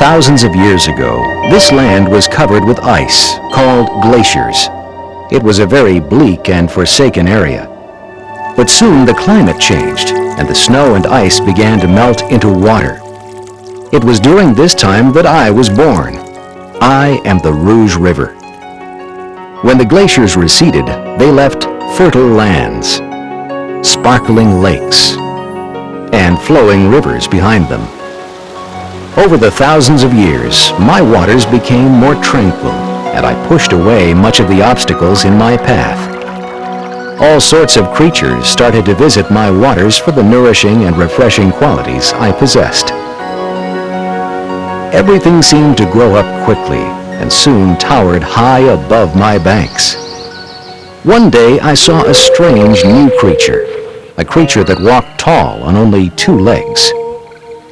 Thousands of years ago, this land was covered with ice, called glaciers. It was a very bleak and forsaken area. But soon the climate changed, and the snow and ice began to melt into water. It was during this time that I was born. I am the Rouge River. When the glaciers receded, they left fertile lands, sparkling lakes, and flowing rivers behind them. Over the thousands of years, my waters became more tranquil, and I pushed away much of the obstacles in my path. All sorts of creatures started to visit my waters for the nourishing and refreshing qualities I possessed. Everything seemed to grow up quickly and soon towered high above my banks. One day I saw a strange new creature, a creature that walked tall on only 2 legs.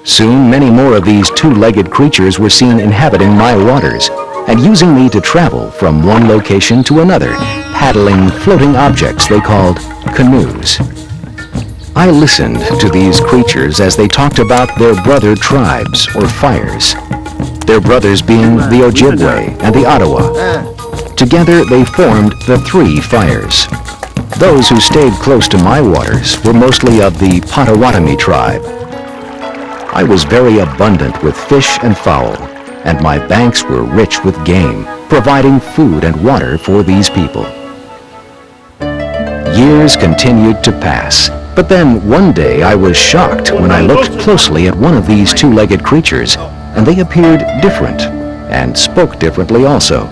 Soon many more of these 2-legged creatures were seen inhabiting my waters and using me to travel from one location to another, paddling floating objects they called canoes. I listened to these creatures as they talked about their brother tribes or fires, their brothers being the Ojibwe and the Ottawa. Together they formed the 3 fires. Those who stayed close to my waters were mostly of the Potawatomi tribe. I was very abundant with fish and fowl, and my banks were rich with game, providing food and water for these people. Years continued to pass, but then one day I was shocked when I looked closely at one of these 2-legged creatures, and they appeared different and spoke differently also.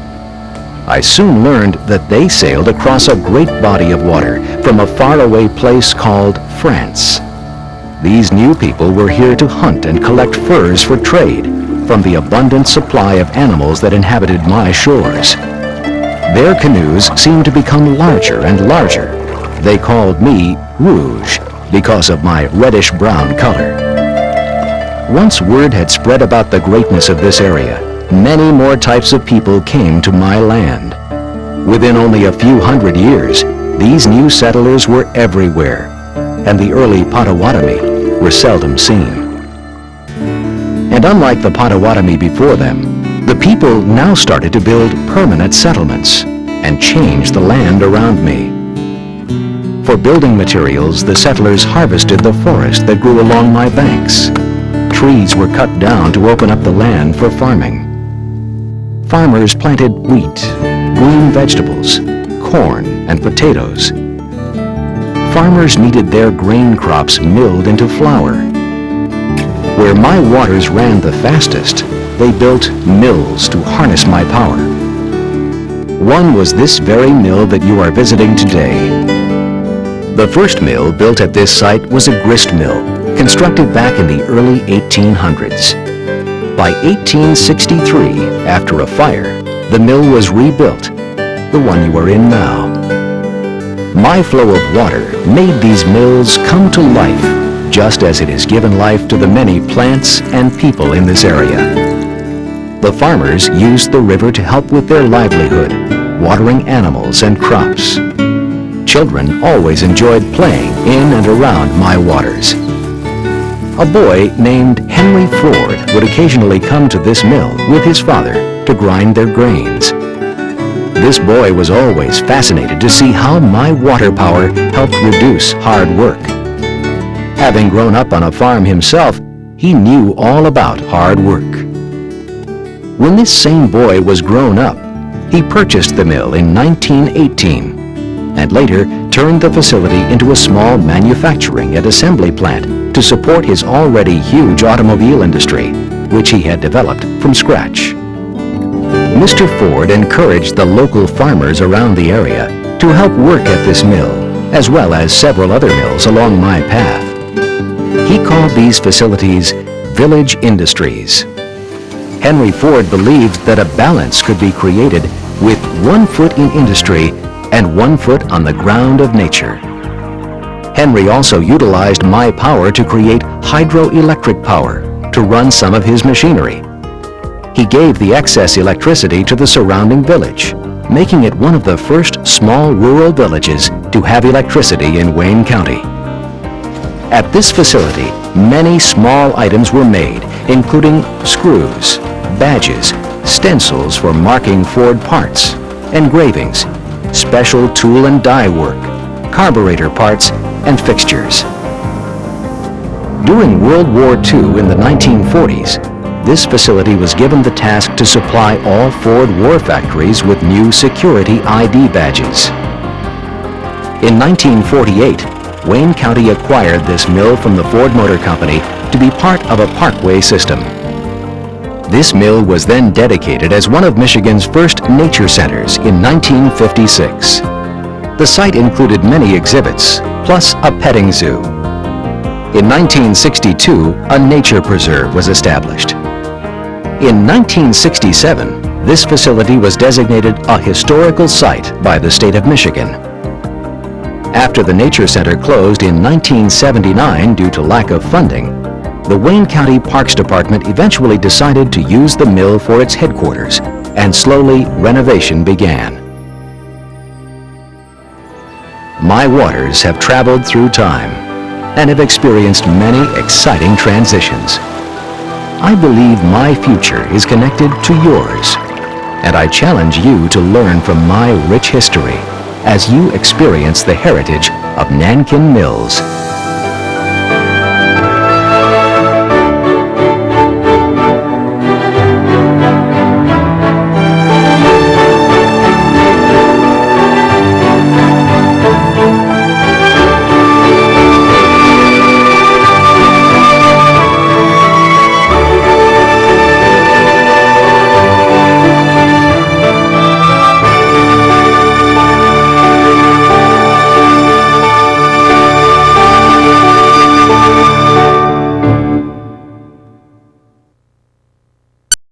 I soon learned that they sailed across a great body of water from a faraway place called France. These new people were here to hunt and collect furs for trade from the abundant supply of animals that inhabited my shores. Their canoes seemed to become larger and larger. They called me Rouge because of my reddish-brown color. Once word had spread about the greatness of this area, many more types of people came to my land. Within only a few hundred years, these new settlers were everywhere, and the early Potawatomi were seldom seen. And unlike the Potawatomi before them, the people now started to build permanent settlements and change the land around me. For building materials, the settlers harvested the forest that grew along my banks. Trees were cut down to open up the land for farming. Farmers planted wheat, green vegetables, corn, and potatoes. Farmers needed their grain crops milled into flour. Where my waters ran the fastest, they built mills to harness my power. One was this very mill that you are visiting today. The first mill built at this site was a grist mill, constructed back in the early 1800s. By 1863, after a fire, the mill was rebuilt, the one you are in now. My flow of water made these mills come to life, just as it has given life to the many plants and people in this area. The farmers used the river to help with their livelihood, watering animals and crops. Children always enjoyed playing in and around my waters. A boy named Henry Ford would occasionally come to this mill with his father to grind their grains. This boy was always fascinated to see how my water power helped reduce hard work. Having grown up on a farm himself, he knew all about hard work. When this same boy was grown up, he purchased the mill in 1918 and later turned the facility into a small manufacturing and assembly plant to support his already huge automobile industry, which he had developed from scratch. Mr. Ford encouraged the local farmers around the area to help work at this mill, as well as several other mills along my path. He called these facilities village industries. Henry Ford believed that a balance could be created with 1 foot in industry and 1 foot on the ground of nature. Henry also utilized my power to create hydroelectric power to run some of his machinery. He gave the excess electricity to the surrounding village, making it one of the first small rural villages to have electricity in Wayne County. At this facility, many small items were made including screws, badges, stencils for marking Ford parts, engravings, special tool and die work, carburetor parts, and fixtures. During World War II in the 1940s, this facility was given the task to supply all Ford war factories with new security ID badges. In 1948, Wayne County acquired this mill from the Ford Motor Company to be part of a parkway system. This mill was then dedicated as one of Michigan's first nature centers in 1956. The site included many exhibits, plus a petting zoo. In 1962, a nature preserve was established. In 1967, this facility was designated a historical site by the state of Michigan. After the Nature Center closed in 1979 due to lack of funding, the Wayne County Parks Department eventually decided to use the mill for its headquarters, and slowly renovation began. My waters have traveled through time and have experienced many exciting transitions. I believe my future is connected to yours, and I challenge you to learn from my rich history as you experience the heritage of Nankin Mills.